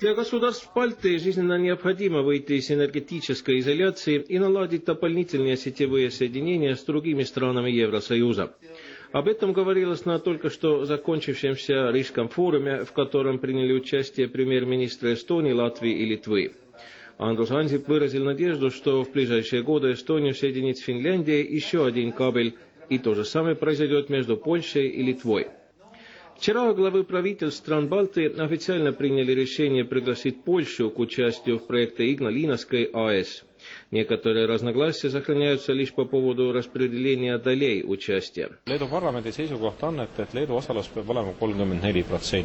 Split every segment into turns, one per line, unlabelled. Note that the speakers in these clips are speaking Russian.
Для государств Балтии жизненно необходимо выйти из энергетической изоляции и наладить дополнительные сетевые соединения с другими странами Евросоюза. Об этом говорилось на только что закончившемся Рижском форуме, в котором приняли участие премьер-министры Эстонии, Латвии и Литвы. Andrus Ansip выразил надежду, что в ближайшие годы Эстонию соединит с Финляндией еще один кабель, и то же самое произойдет между Польшей и Литвой. Вчера главы правительств стран Балтии официально приняли решение пригласить Польшу к участию в проекте Игналинской АЭС. Некоторые разногласия сохраняются лишь по поводу распределения долей участия.
Leedu parlamendi seisukoht on, et Leedu osalus peab olema 34%.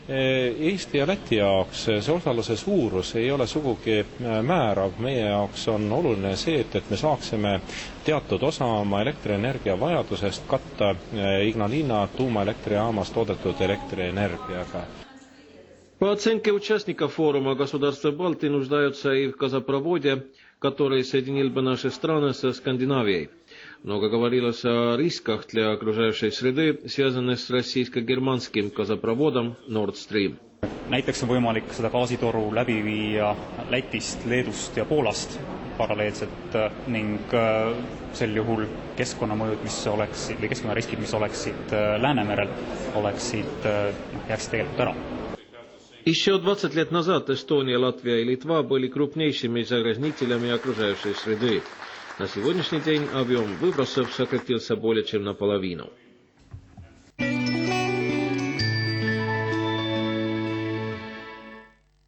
Eesti ja Läti jaoks see osaluse suurus ei ole sugugi määrav. Meie jaoks on oluline see, et me saaksime teatud osa oma elektrienergia vajadusest katta Ignalina tuumaelektrijaamast toodetud elektrienergiaga.
По оценке участников форума, государства Балтии нуждаются и в газопроводе, который соединил бы наши страны со Скандинавией. Много говорилось о рисках для окружающей среды, связанных с российско-германским газопроводом Nord Stream.
Näiteks on võimalik seda gaasitoru läbi viia Lätist, Leedust ja Poolast paralleelselt ning sel juhul keskkonnamõjud, mis oleksid, või keskkonnariskid, mis oleksid Läänemerel, jääksid tegelikult ära.
Еще 20 лет назад Эстония, Латвия и Литва были крупнейшими загрязнителями окружающей среды. На сегодняшний день объем выбросов сократился более чем наполовину.